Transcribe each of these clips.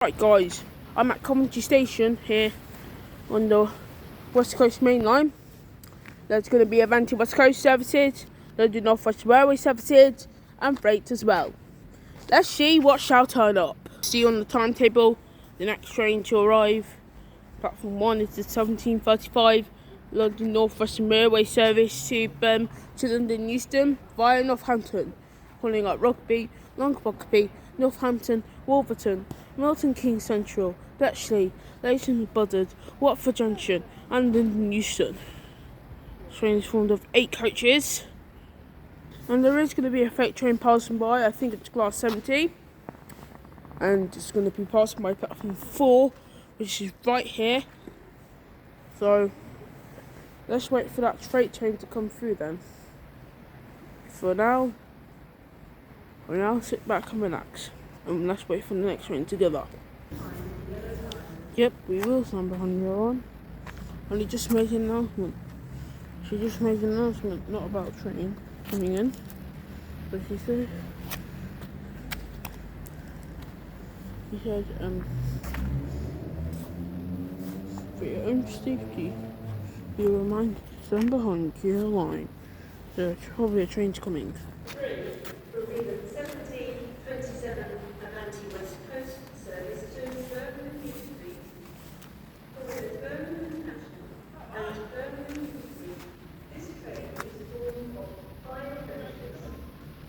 Right guys, I'm at Coventry Station here on the West Coast Main Line. There's going to be Avanti West Coast services, London North West Railway services and freight as well. Let's see what shall turn up. See on the timetable, the next train to arrive. Platform 1 is the 17:35 London North Western Railway service to London Euston via Northampton, calling at Rugby, Long-Rugby, Northampton, Wolverton, Milton Keynes Central, Bletchley, Leighton Buzzard, Watford Junction and London Euston. The train is formed of 8 coaches and there is going to be a freight train passing by. I think it's class 70 and it's going to be passing by platform 4, which is right here. So let's wait for that freight train to come through then. For now, we'll now sit back and relax and let's wait for the next train together. Yep, we will stand behind you on. Only just made an announcement. She just made an announcement, not about a train coming in, but she said for your own safety, be reminded to stand behind your line. There's probably a train's coming. Will be the 17:27 Avanti West Coast service to Birmingham New Street. Following Birmingham National and Birmingham New Street, this train is formed of 5 coaches.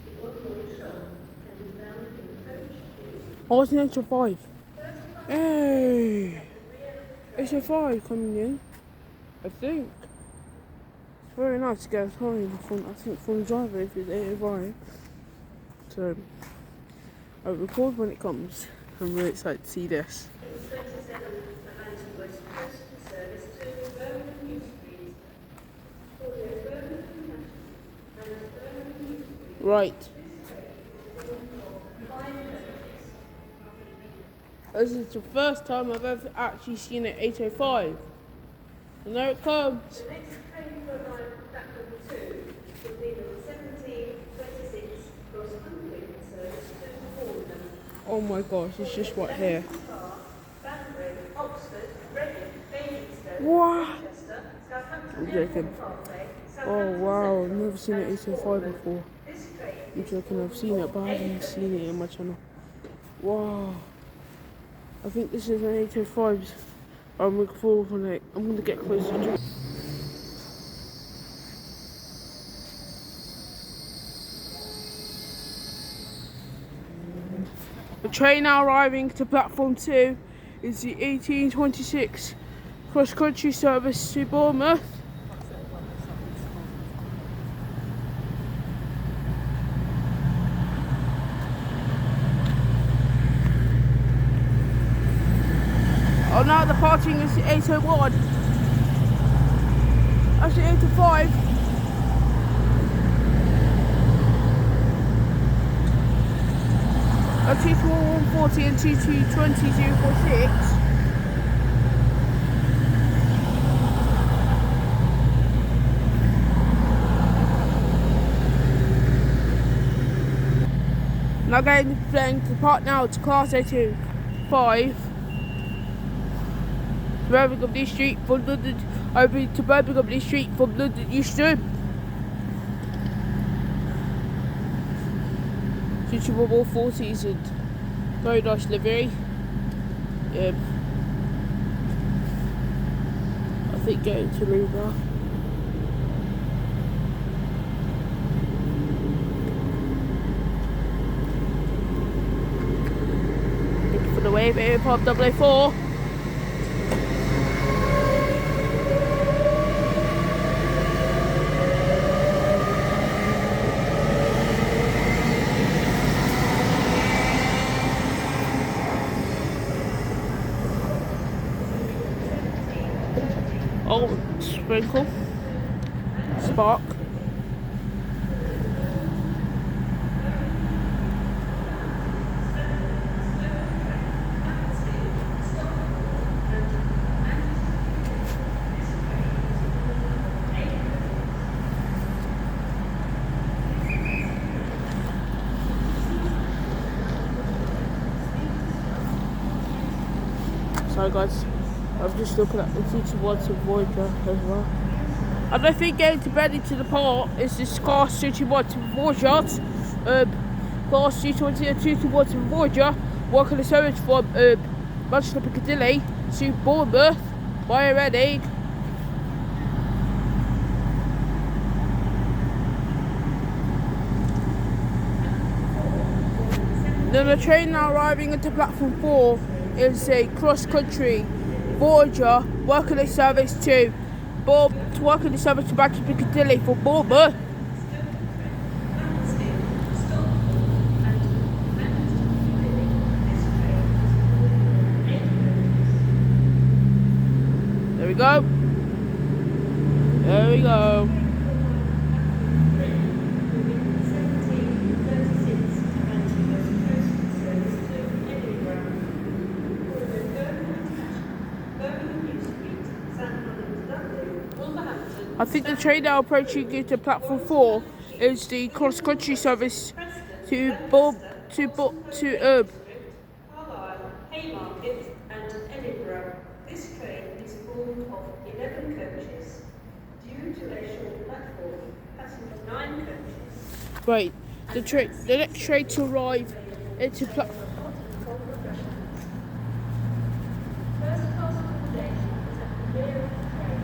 The onboard shop can be found in coach 2. Oh, it's an 8 to 5. Hey! It's a 5 coming in, I think. It's very nice to get a time from, I think, from the driver if it's 8 to 5. So, I'll record when it comes. I'm really excited to see this. 27 Avanti West Coast service to Birmingham New Street. Following Birmingham National and Birmingham New Street. Right. This is the first time I've ever actually seen an 805. And there it comes. The next train to arrive at platform 2 will be the 17:26 cross-country service to Bournemouth. Oh my gosh, it's just right here. Banbury, Oxford, Reading, Basingstoke, What? Manchester, Southampton, I'm joking. Parkway, Oh wow, I've never seen an 805 before. This train I'm joking, I've seen it, but I haven't seen it in my channel. Wow. I think this is an 805. I'm looking forward to it. I'm going to get closer to it. The train now arriving to platform 2 is the 1826 cross-country service to Bournemouth. Oh, now departing is the 801. That's the 805. A T4140 and T220 Now going to depart now to class 825. Birmingham Street from London, over to Birmingham Street from London Euston. Suitable 40s and very nice livery. I think going to leave now. Looking for the wave here from 004. Oh, sprinkle, spark. Sorry guys, I'm just looking at the TT1 Voyager as well. I don't think getting to bed into the port is this Class TT1 Voyager. Class TT1 Voyager working the service from Manchester Piccadilly to Bournemouth via Reading. Then the train now arriving into platform 4 is a cross-country Voyager working the service to Manchester Piccadilly for Bournemouth. There we go. There we go. I think the train now approaching into platform 4 is the cross-country service to Carlisle, Haymarket and Edinburgh. This train is formed of 11 coaches. Due to a short platform, passing 9 coaches. Right, the next train to arrive into platform. First class accommodation is at the rear of the train.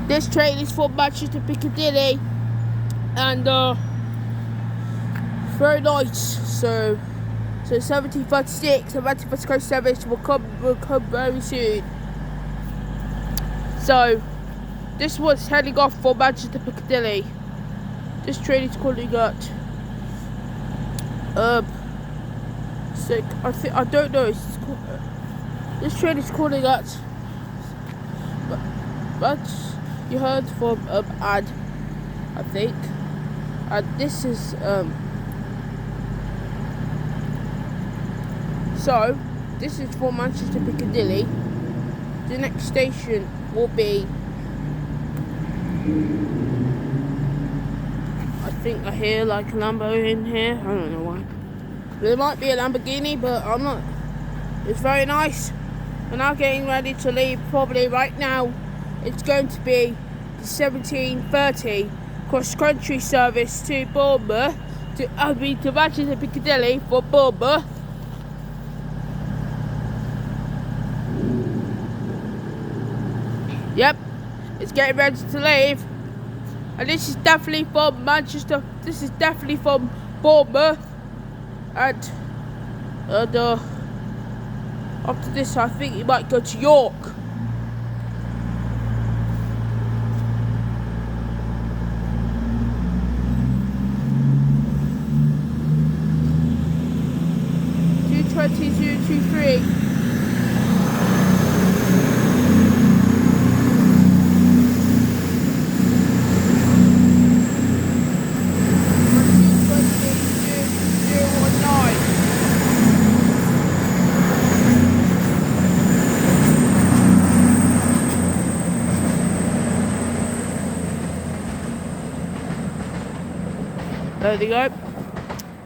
This train is from Manchester Piccadilly and very nice. So 1736, the Manchester West Coast service will come very soon. So this was heading off for Manchester Piccadilly. This train is calling at I don't know. This train is calling at but you heard from ad, I think. And this is so this is for Manchester Piccadilly. The next station will be, I think I hear like a Lambo in here. I don't know why. There might be a Lamborghini, but I'm not. It's very nice. We're now getting ready to leave probably right now. It's going to be the 1730 cross-country service to Bournemouth, to Manchester Piccadilly for Bournemouth. Yep, it's getting ready to leave. And this is definitely from Manchester. This is definitely from Bournemouth. And after this, I think you might go to York. There they go,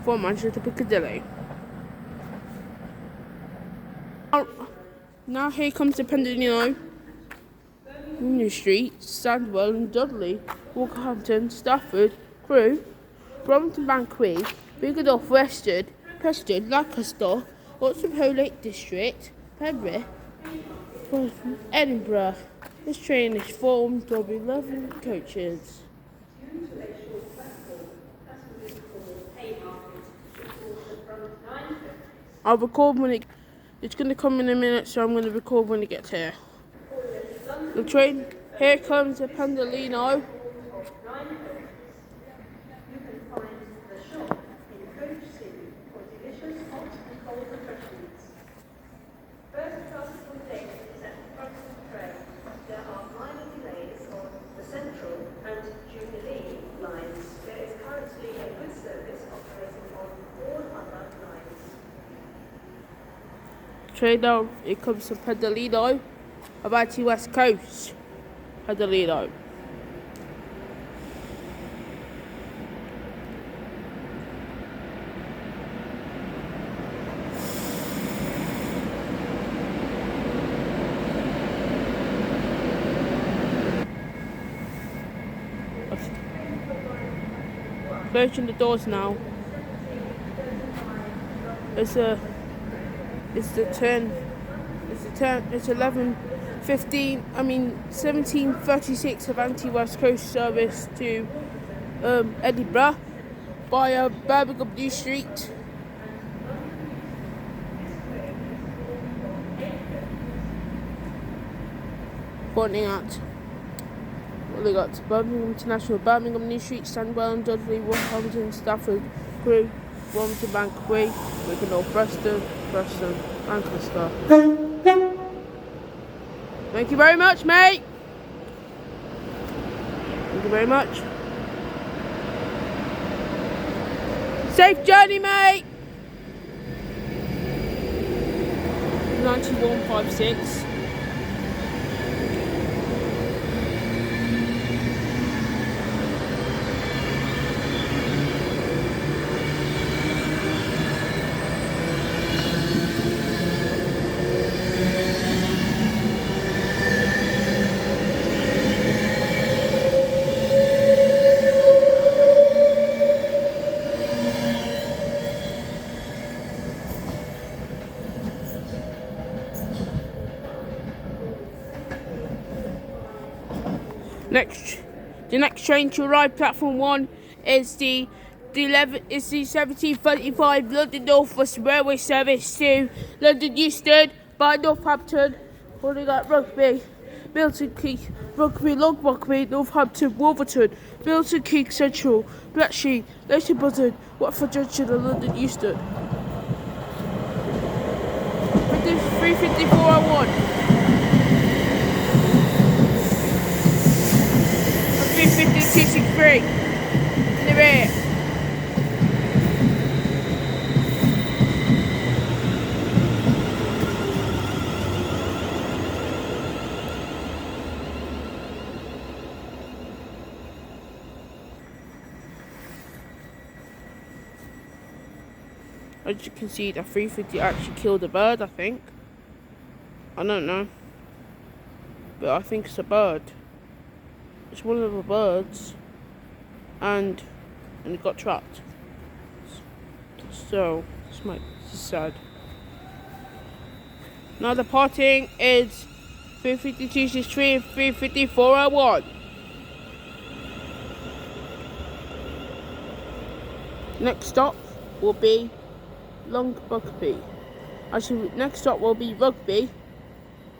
for Manchester Piccadilly. Now here comes the Pendolino, New Street, Sandwell and Dudley, Wolverhampton, Stafford, Crewe, Brompton Banquet, Biggedorf, Weston, Preston, Lancaster, Oxford Lake District, Penrith, Edinburgh. This train is formed of 11 coaches. I'll record when it's going to come in a minute, so I'm going to record when it gets here. The train, here comes the Pendolino. You can find the shop in Coach City for delicious hot and cold refreshments. First class accommodation is at the front of the train. There are minor delays on the Central and Jubilee lines. There is currently a good service operating on all other lines. Train now, it comes to Pendolino, about the West Coast. Pendolino. closing the doors now. It's the 11:15. 17:36 Avanti West Coast service to Edinburgh via Birmingham New Street. Pointing at what they got: Birmingham International, Birmingham New Street, Sandwell, Dudley, Wolverhampton, Stafford, Crewe, Wilmington, Banbury, Wigan, North Preston, Lancaster. Thank you very much, mate. Thank you very much. Safe journey, mate. 9156. The next train to arrive, platform 1, is the 17:35 London North West Railway service to London Euston by Northampton, holding at Rugby, Milton Keynes, Rugby, Long Rugby, Northampton, Wolverton, Milton Keynes Central, Bletchley, Leighton Buzzard, Watford Junction and London Euston. 35401. 35263 in the rear. As you can see, the 350 actually killed a bird, I think. I don't know, but I think it's a bird. It's one of the birds, and it got trapped. So this is sad. Now the parting is 35263 and 35401. Next stop will be Long Rugby. Actually, next stop will be Rugby.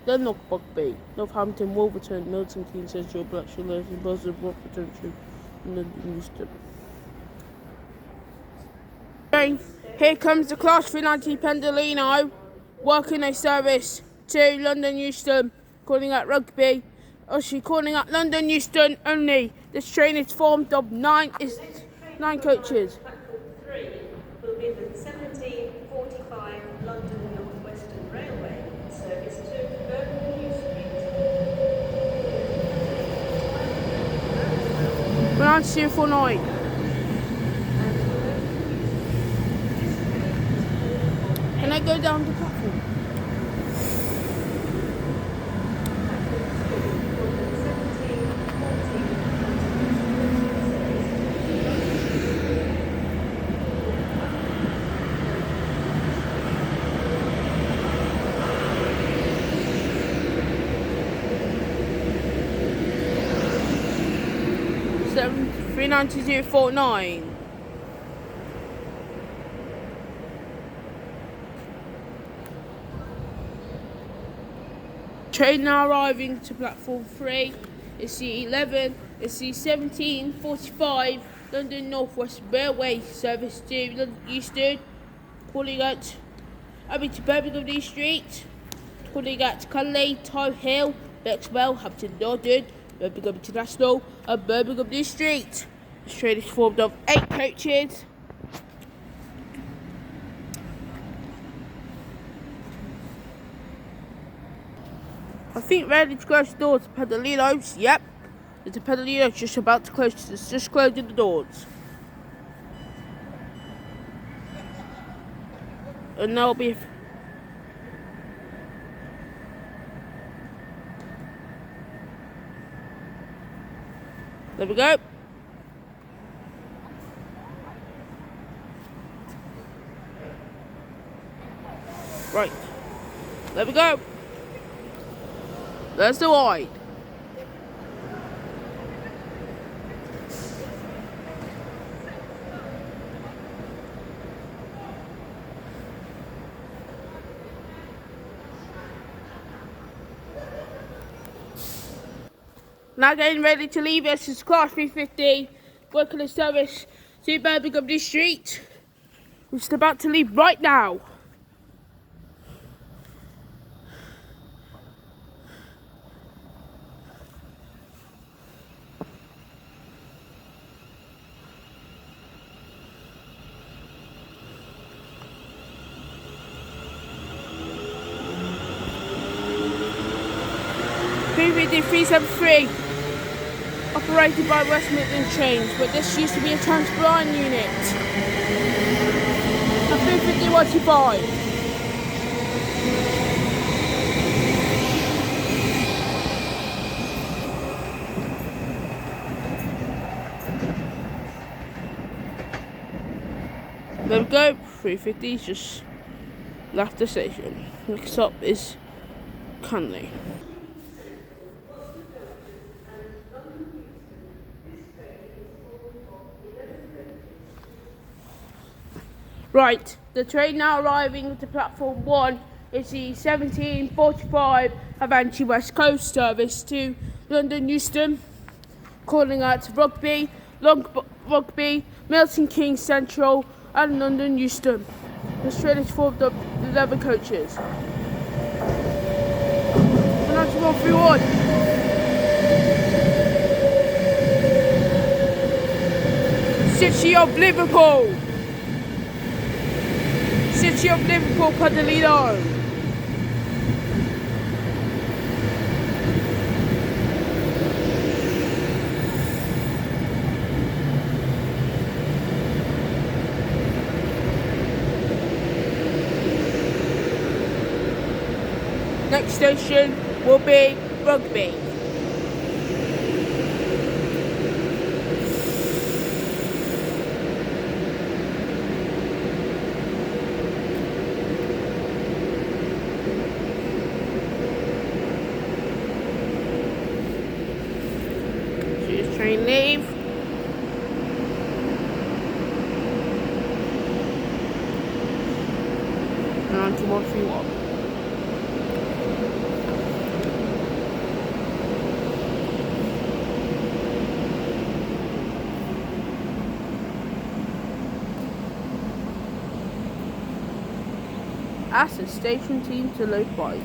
Then Long Rugby, Northampton, Wolverton, Milton Keynes Central, Bletchley, Leighton Buzzard, Watford Junction, and London Euston. Okay, here comes the class 390 Pendolino, working a service to London Euston, calling at Rugby. Actually, calling at London Euston only. This train is formed of nine coaches. Platform 3 will be the 17:45 London North Western Railway service to Birmingham New Street. 9249. Can I go down the platform? Seven 39049. Train now arriving to platform 3. It's the 17:45 London North West Railway service to London Euston, calling at to Birmingham New Street, calling at Cunley, Tow Hill, Bexwell, Hampton Norton, Birmingham International and Birmingham New Street. This train is formed of 8 coaches. I think ready to close the doors to Pedalinos. Yep, the Pedalinos just about to close. It's just closing the doors. And there'll be there we go. Right, there we go. There's the line. Now getting ready to leave. This is class 350, working the service to Birmingham Street. We're just about to leave right now. BVD 373, operated by West Midland Trains, but this used to be a Trans-Brine unit. And 350 125. There we go, 350's just left the station. Next up is Cunley. Right, the train now arriving to platform 1 is the 1745 Avanti West Coast service to London Euston, calling at Rugby, Milton Keynes Central and London Euston. This train is formed of 11 coaches. 131. City of Liverpool. City of Liverpool, Cadolino. Next station will be Rugby. Train leave. And on to 131. Ask the station team to load bike.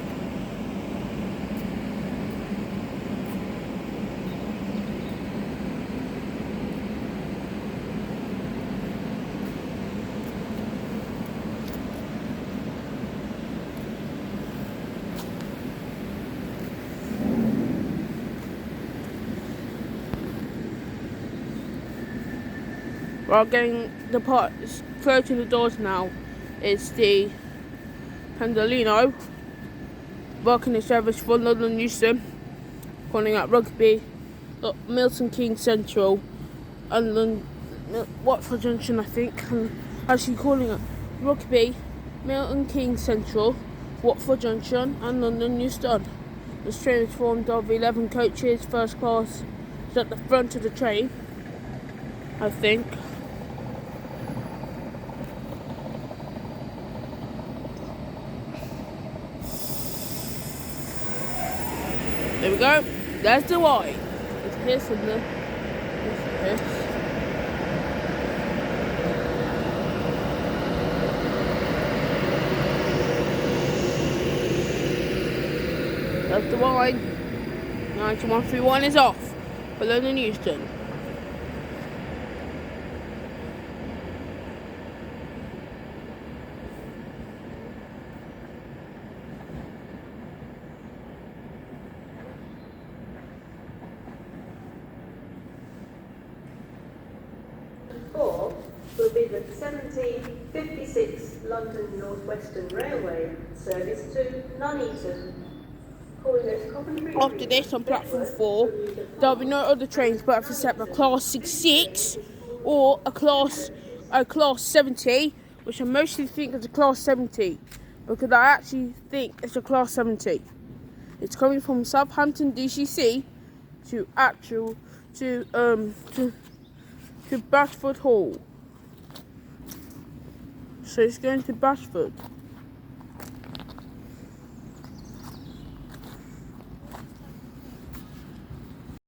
While getting the parts closing the doors now is the Pendolino, working the service for London Euston, calling at Rugby, Milton Keynes Central, and Watford Junction, I think. And actually calling it Rugby, Milton Keynes Central, Watford Junction, and London Euston. This train is formed of 11 coaches. First class is at the front of the train, I think. There we go. That's the Y. It's this and the this. That's the Y. 9131 is off for London Euston. Or will be the 1756 London North Western Railway service to Nuneaton. Calling at Coventry. After this, on platform 4, there'll be no other trains but except a class 66 or a class 70, which I mostly think is a class 70. because I actually think it's a Class 70. It's coming from Southampton DCC to Bashford Hall. So it's going to Bashford.